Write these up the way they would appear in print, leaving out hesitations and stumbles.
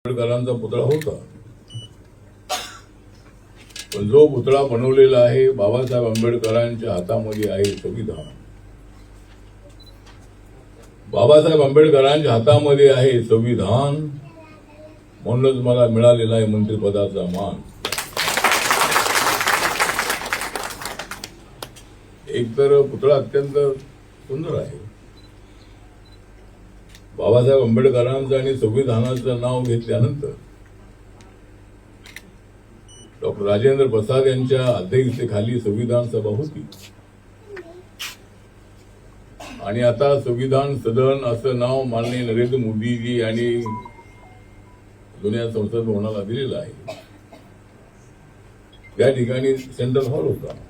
आंबेडकरांचा पुतळा होता, पण जो पुतळा बनवलेला आहे बाबासाहेब आंबेडकरांच्या हातामध्ये आहे संविधान. बाबासाहेब आंबेडकरांच्या हातामध्ये आहे संविधान, म्हणूनच मला मिळालेला आहे मंत्रिपदाचा मान. एक तर पुतळा अत्यंत सुंदर आहे. बाबासाहेब आंबेडकरांचं आणि संविधानाचं नाव घेतल्यानंतर डॉक्टर राजेंद्र प्रसाद यांच्या अध्यक्षतेखाली संविधान सभा होती आणि आता संविधान सदन असं नाव माननीय नरेंद्र मोदीजी आणि जुन्या संसद भवनाला दिलेलं आहे. त्या ठिकाणी सेंट्रल हॉल होता.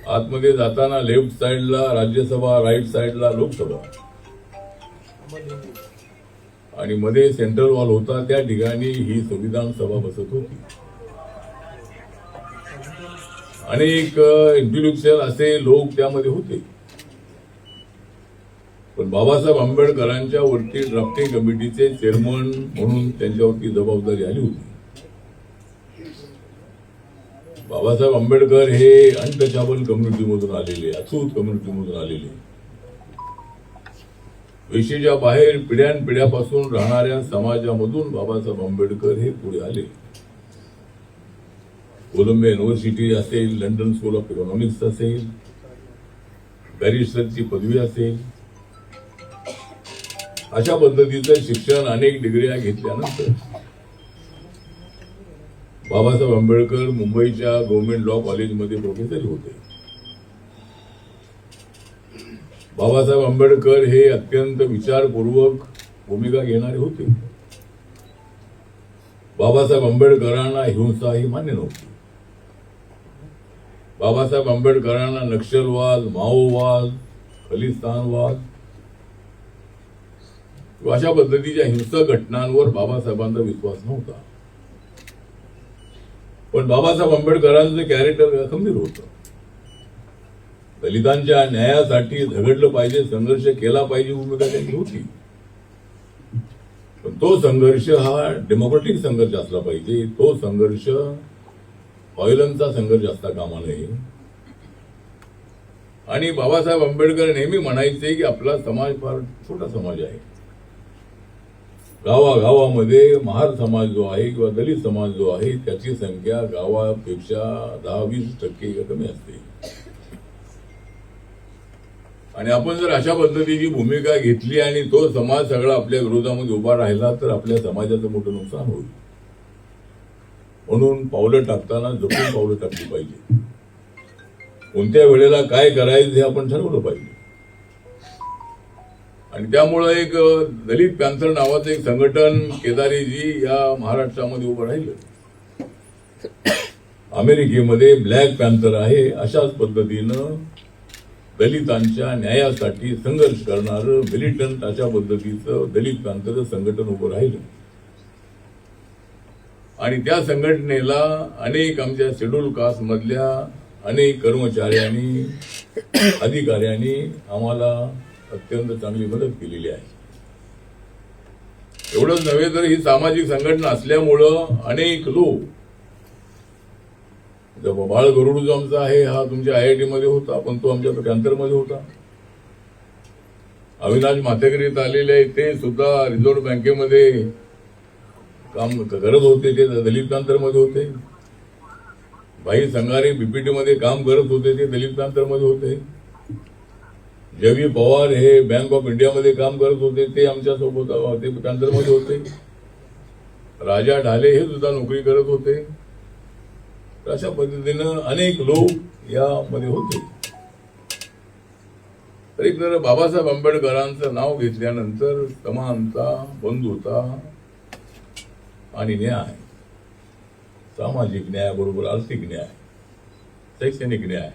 आतमध्ये जाताना लेफ्ट साइडला राज्यसभा, राईट साइडला लोकसभा आणि मध्ये सेंट्रल हॉल होता. त्या ठिकाणी ही संविधान सभा बसत होती. अनेक इंटेलेक्च्युअल असे लोक त्यामध्ये होते, पण बाबासाहेब आंबेडकरांच्या वरती ड्राफ्टिंग कमिटीचे चेअरमन म्हणून त्यांच्यावरती जबाबदारी आली होती. बाबासाहेब आंबेडकर हे अनटचेबल कम्युनिटीमधून आलेले, अछूत कम्युनिटीमधून आलेले, वेशीच्या बाहेर पिढ्यानपिढ्यापासून राहणाऱ्या समाजामधून बाबासाहेब आंबेडकर हे पुढे आले. कोलंबिया युनिव्हर्सिटी असेल, लंडन स्कूल ऑफ इकॉनॉमिक्स असेल, बॅरिस्टरची पदवी असेल, अशा पद्धतीचं शिक्षण, अनेक डिग्र्या घेतल्यानंतर बाबासाहेब आंबेडकर मुंबईच्या गव्हर्नमेंट लॉ कॉलेजमध्ये प्रोफेसर होते. बाबासाहेब आंबेडकर हे अत्यंत विचारपूर्वक भूमिका घेणारे होते. बाबासाहेब आंबेडकरांना हिंसा ही मान्य नव्हती. बाबासाहेब आंबेडकरांना नक्षलवाद, माओवाद, खलिस्तानवाद अशा पद्धतीच्या हिंसक घटनांवर बाबासाहेबांचा विश्वास नव्हता. पण बाबासाहेब आंबेडकरांचं कॅरेक्टर खंबीर होतं. दलितांच्या न्यायासाठी झगडलं पाहिजे, संघर्ष केला पाहिजे भूमिका त्यांची होती. पण तो संघर्ष हा डेमोक्रेटिक संघर्ष असला पाहिजे. तो संघर्ष व्हायलन्सचा संघर्ष असता कामा नये. आणि बाबासाहेब आंबेडकर नेहमी म्हणायचे की आपला समाज फार छोटा समाज आहे. गावागावामध्ये महार समाज जो आहे किंवा दलित समाज जो आहे त्याची संख्या गावापेक्षा 10-20% कमी असते. आणि आपण जर अशा पद्धतीची भूमिका घेतली आणि तो समाज सगळा आपल्या विरोधामध्ये उभा राहिला तर आपल्या समाजाचं मोठं नुकसान होईल. म्हणून पावलं टाकताना जपून पावलं टाकली पाहिजे. कोणत्या वेळेला काय करायचं हे आपण ठरवलं पाहिजे. आणि त्यामुळे एक दलित पॅन्थर नावाचं एक संघटन केदारीजी या महाराष्ट्रामध्ये उभं राहिलं. अमेरिकेमध्ये ब्लॅक पॅन्थर आहे. अशाच पद्धतीनं दलितांच्या न्यायासाठी संघर्ष करणारं मिलिटंट अशा पद्धतीचं दलित पॅन्थर संघटन उभं राहिलं. आणि त्या संघटनेला अनेक आमच्या शेड्यूल कास्ट मधल्या अनेक कर्मचाऱ्यांनी, अधिकाऱ्यांनी आम्हाला अत्यंत चांगली मदत केलेली आहे. एवढंच नव्हे तर ही सामाजिक संघटना असल्यामुळं अनेक लोक, बाळ गरुड जो आमचा आहे हा तुमच्या IIT मध्ये होता, पण तो आमच्या पॅन्थरमध्ये होता. अविनाश माथेकर आलेले आहे, ते सुद्धा रिझर्व्ह बँकेमध्ये काम करत होते, ते दलित पॅन्थरमध्ये होते. भाई संगारे BPT मध्ये काम करत होते, ते दलित पॅन्थरमध्ये होते. जवी पवार हे बँक ऑफ इंडियामध्ये काम करत होते, ते आमच्या सोबत ते पॅन्थरमध्ये होते. राजा ढाले हे सुद्धा नोकरी करत होते. अशा पद्धतीनं अनेक लोक यामध्ये होते. तर एक जर बाबासाहेब आंबेडकरांचं नाव घेतल्यानंतर समानता, बंधुता आणि न्याय, सामाजिक न्याय बरोबर आर्थिक न्याय, शैक्षणिक न्याय,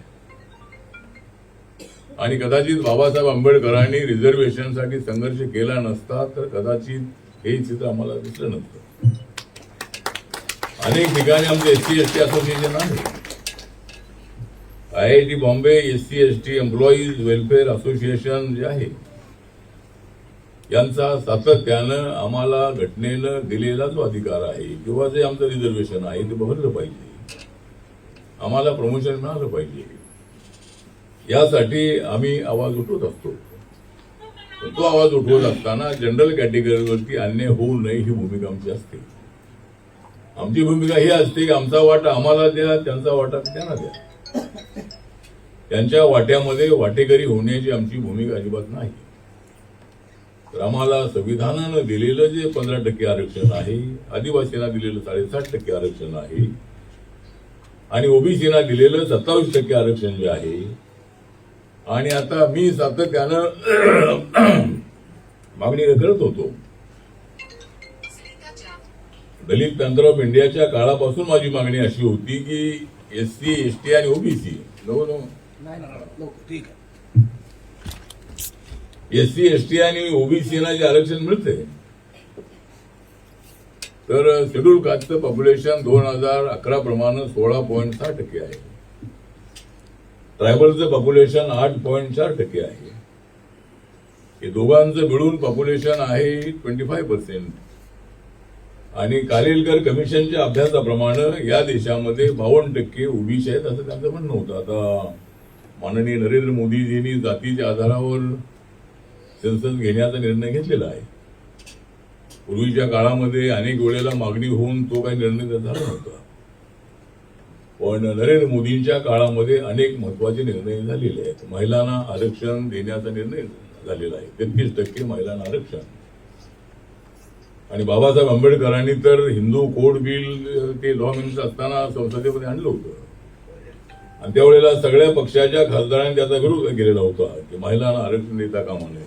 आणि कदाचित बाबासाहेब आंबेडकरांनी रिझर्वेशनसाठी संघर्ष केला नसता तर कदाचित हे चित्र आम्हाला दिसलं नसतं. अनेक ठिकाणी आमचे SC/ST असोसिएशन आहे. IIT Bombay SC/ST employees welfare association जे आहे यांचा सातत्यानं आम्हाला घटनेनं दिलेला जो अधिकार आहे किंवा जे आमचं रिझर्वेशन आहे ते भरलं पाहिजे, आम्हाला प्रमोशन मिळालं पाहिजे, यासाठी आम्ही आवाज उठवत असतो. तो आवाज उठवत असताना जनरल कॅटेगरीवरती अन्याय होऊ नये ही भूमिका आमची असते. आमची भूमिका ही असते की आमचा वाटा आम्हाला द्या, त्यांचा वाटा त्यांना द्या. त्यांच्या वाट्यामध्ये वाटेकरी होण्याची आमची भूमिका अजिबात नाही. तर आम्हाला संविधानानं दिलेलं जे 15% आरक्षण आहे, आदिवासींना दिलेलं 7.5% आरक्षण आहे आणि ओबीसीना दिलेलं 27% आरक्षण जे आहे, आणि आता मी सातत्यानं मागणी करत होतो. दलित पॅंथर ऑफ इंडियाच्या काळापासून माझी मागणी अशी होती की SC, ST आणि ओबीसी SC, ST आणि ओबीसीना जे आरक्षण मिळते, तर शेड्यूल कास्टचं पॉप्युलेशन 2011 प्रमाणे 16.6% आहे. ट्रायबलचं पॉप्युलेशन 8.4% आहे. हे दोघांचं मिळून पॉप्युलेशन आहे 25%. आणि कालेलकर कमिशनच्या अभ्यासाप्रमाणे या देशामध्ये 52% ओबीसी आहेत असं त्यांचं म्हणणं होतं. आता माननीय नरेंद्र मोदीजींनी जातीच्या आधारावर सेन्सस घेण्याचा निर्णय घेतलेला आहे. पूर्वीच्या काळामध्ये अनेक वेळेला मागणी होऊन तो काही निर्णय झाला नव्हता, पण नरेंद्र मोदींच्या काळामध्ये अनेक महत्वाचे निर्णय झालेले आहेत. महिलांना आरक्षण देण्याचा निर्णय झालेला आहे, 33% महिलांना आरक्षण. आणि बाबासाहेब आंबेडकरांनी तर हिंदू कोड बिल ते लॉ मिनिस्टर असताना संसदेमध्ये आणलं होतं, आणि त्यावेळेला सगळ्या पक्षाच्या खासदारांनी त्याचा विरोध केलेला होता की महिलांना आरक्षण देता कामा नये,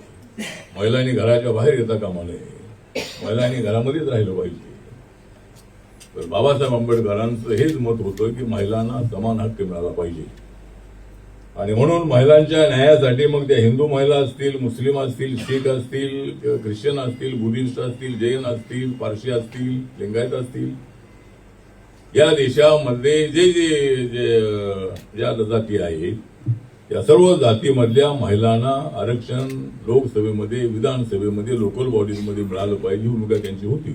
महिलांनी घराच्या बाहेर येता कामा नये, महिलांनी घरामध्येच राहिलं पाहिजे. तर बाबासाहेब आंबेडकरांचं हेच मत होतं की महिलांना समान हक्क मिळाला पाहिजे. आणि म्हणून महिलांच्या न्यायासाठी मग त्या हिंदू महिला असतील, मुस्लिम असतील, शीख असतील, ख्रिश्चन असतील, बुद्धिस्ट असतील, जैन असतील, पारशी असतील, लिंगायत असतील, या देशामध्ये ज्या जाती आहेत या सर्व जातीमधल्या महिलांना आरक्षण लोकसभेमध्ये, विधानसभेमध्ये, लोकल बॉडीजमध्ये मिळालं पाहिजे ही भूमिका त्यांची होती.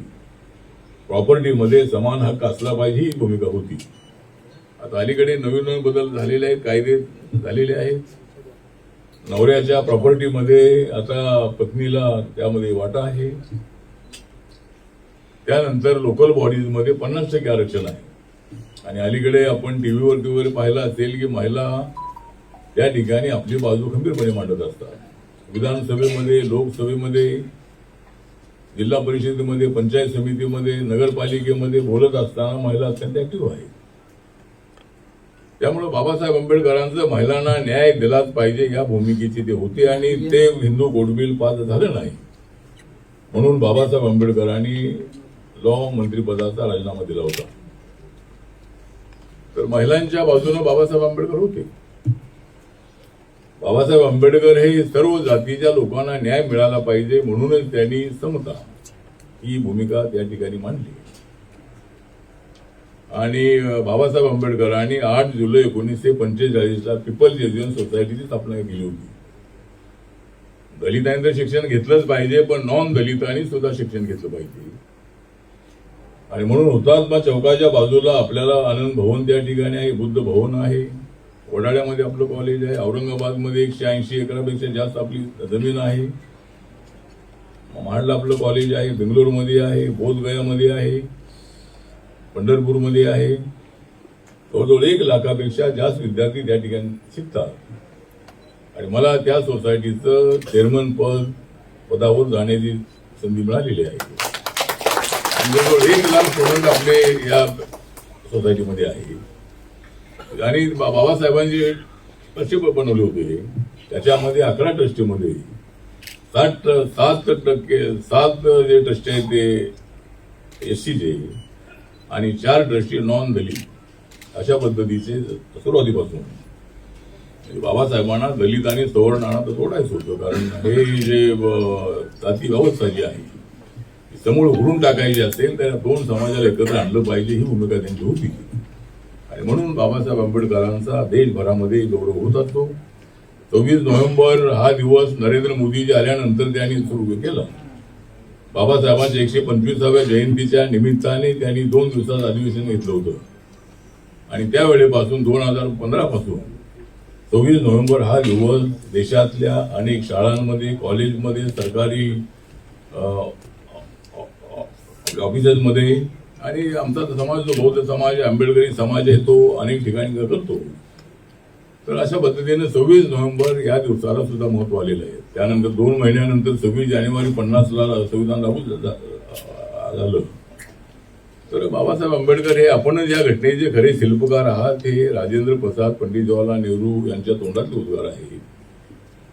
प्रॉपर्टीमध्ये समान हक्क असला पाहिजे ही भूमिका होती. आता अलीकडे नवीन नवीन बदल झालेले आहेत, कायदे झालेले आहेत. नवऱ्याच्या प्रॉपर्टीमध्ये आता पत्नीला त्यामध्ये वाटा आहे. त्यानंतर लोकल बॉडीजमध्ये 50% आरक्षण आहे. आणि अलीकडे आपण टीव्हीवरती वगैरे पाहिलं असेल की महिला त्या ठिकाणी आपली बाजू खंबीरपणे मांडत असतात. विधानसभेमध्ये, लोकसभेमध्ये, जिल्हा परिषदेमध्ये, पंचायत समितीमध्ये, नगरपालिकेमध्ये बोलत असताना महिला अत्यंत ऍक्टिव्ह आहेत. त्यामुळे बाबासाहेब आंबेडकरांचं महिलांना न्याय दिलाच पाहिजे या भूमिकेची ते होते, आणि ते हिंदू कोड बिल पास झालं नाही म्हणून बाबासाहेब आंबेडकरांनी लॉ मंत्रिपदाचा राजीनामा दिला होता. तर महिलांच्या बाजूने बाबासाहेब आंबेडकर होते. बाबासाहेब आंबेडकर हे सर्व जातीच्या लोकांना न्याय मिळाला पाहिजे म्हणूनच त्यांनी समता ही भूमिका त्या ठिकाणी मांडली. आणि बाबासाहेब आंबेडकरांनी 8 जुलै 1945 पीपल्स एज्युकेशन सोसायटीची स्थापना केली होती. दलितांनी तर शिक्षण घेतलंच पाहिजे, पण नॉन दलितांनी सुद्धा शिक्षण घेतलं पाहिजे. आणि म्हणून हुतात्मा चौकाच्या बाजूला आपल्याला आनंद भवन त्या ठिकाणी आहे, बुद्ध भवन आहे, वडाळ्यामध्ये आपलं कॉलेज आहे, औरंगाबादमध्ये 180 एकरापेक्षा जास्त आपली जमीन आहे, महाडला आपलं कॉलेज आहे, बेंगलोरमध्ये आहे, बोधगयामध्ये आहे, पंढरपूरमध्ये आहे. जवळजवळ 1 लाखापेक्षा जास्त विद्यार्थी त्या ठिकाणी शिकतात. आणि मला त्या सोसायटीचं चेअरमन पदावर जाण्याची संधी मिळालेली आहे. जवळजवळ 1 लाख स्टुडंट आपले या सोसायटीमध्ये आहे. आणि बाबासाहेबांनी ट्रस्टी बनवले होते, त्याच्यामध्ये 11 ट्रस्टीमध्ये 7% जे ट्रस्टी आहेत ते SCचे आणि 4 ट्रस्टी नॉन दलित, अशा पद्धतीचे सुरुवातीपासून. बाबासाहेबांना दलित आणि सवर्णांना तर सोडायचं होतं, कारण हे जे जाती व्यवस्था जी आहे समूळ उडून टाकायची असेल तर 2 समाजाला एकत्र आणलं पाहिजे ही भूमिका त्यांची होती. आणि म्हणून बाबासाहेब आंबेडकरांचा देशभरामध्ये गौरव होत असतो. 26 नोव्हेंबर हा दिवस नरेंद्र मोदीजी आल्यानंतर त्यांनी सुरू केला. बाबासाहेबांच्या 125व्या जयंतीच्या निमित्ताने त्यांनी 2 दिवसाचं अधिवेशन घेतलं होतं आणि त्यावेळेपासून 2015 पासून 26 नोव्हेंबर हा दिवस देशातल्या अनेक शाळांमध्ये, कॉलेजमध्ये, सरकारी ऑफिसेसमध्ये आणि आमचा समाज जो बौद्ध समाज आहे, आंबेडकरी समाज आहे, तो अनेक ठिकाणी करतो. तर अशा पद्धतीने 26 नोव्हेंबर या दिवसाला सुद्धा महत्व आलेलं आहे. त्यानंतर 2 महिन्यानंतर 26 जानेवारी 50ला संविधान लागू झालं. तर बाबासाहेब आंबेडकर हे आपणच या घटनेचे खरे शिल्पकार आहात. हे राजेंद्र प्रसाद, पंडित जवाहरलाल नेहरू यांच्या तोंडातले उद्गार आहे.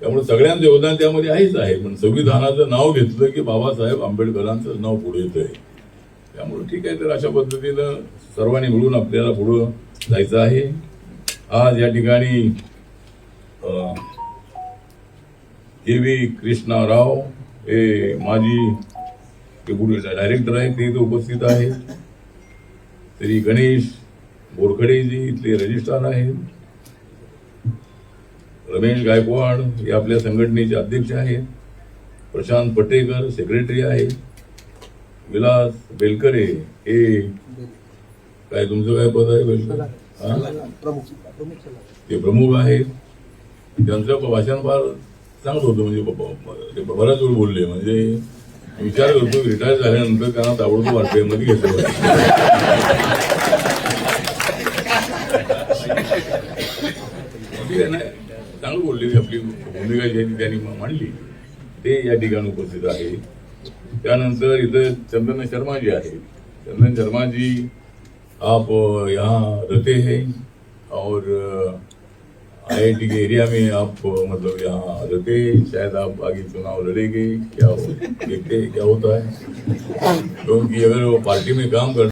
त्यामुळे सगळ्यांचं योगदान त्यामध्ये आहेच आहे. पण संविधानाचं नाव घेतलं की बाबासाहेब आंबेडकरांचं नाव पुढे येत आहे. त्यामुळे ठीक आहे. तर अशा पद्धतीनं सर्वांनी मिळून आपल्याला पुढं जायचं आहे. आज या ठिकाणी के.व्ही. कृष्णा राव हे माजी डायरेक्टर आहेत, ते इथे उपस्थित आहेत. श्री गणेश बोरखडेजी इथले रजिस्ट्रार आहेत. रमेश गायकवाड हे आपल्या संघटनेचे अध्यक्ष आहेत. प्रशांत पटेकर सेक्रेटरी आहेत. विलास बेलकरे हे काय तुमचं काय पद आहे? बेलकर ते प्रमुख आहेत. त्यांचं भाषण फार चांगलं होतं. म्हणजे बराच वेळ बोलले. म्हणजे विचार करतो रिटायर झाल्यानंतर त्यांना ताबडतोब आरपीएममध्ये घेतलं. चांगलं बोलले. आपली भूमिका जी त्यांनी मांडली ते या ठिकाणी उपस्थित आहे. त्यानंतर इथं चंदन शर्मा जी आहे. चंदन शर्मा जी आप यहाँ रहते हैं और IIT के एरिया में आप मतलब यहाँ रहते, शायद आप आगे चुनाव लड़ेंगे, क्या देखते क्या होता है. क्योंकि अगर वो पार्टी में काम करते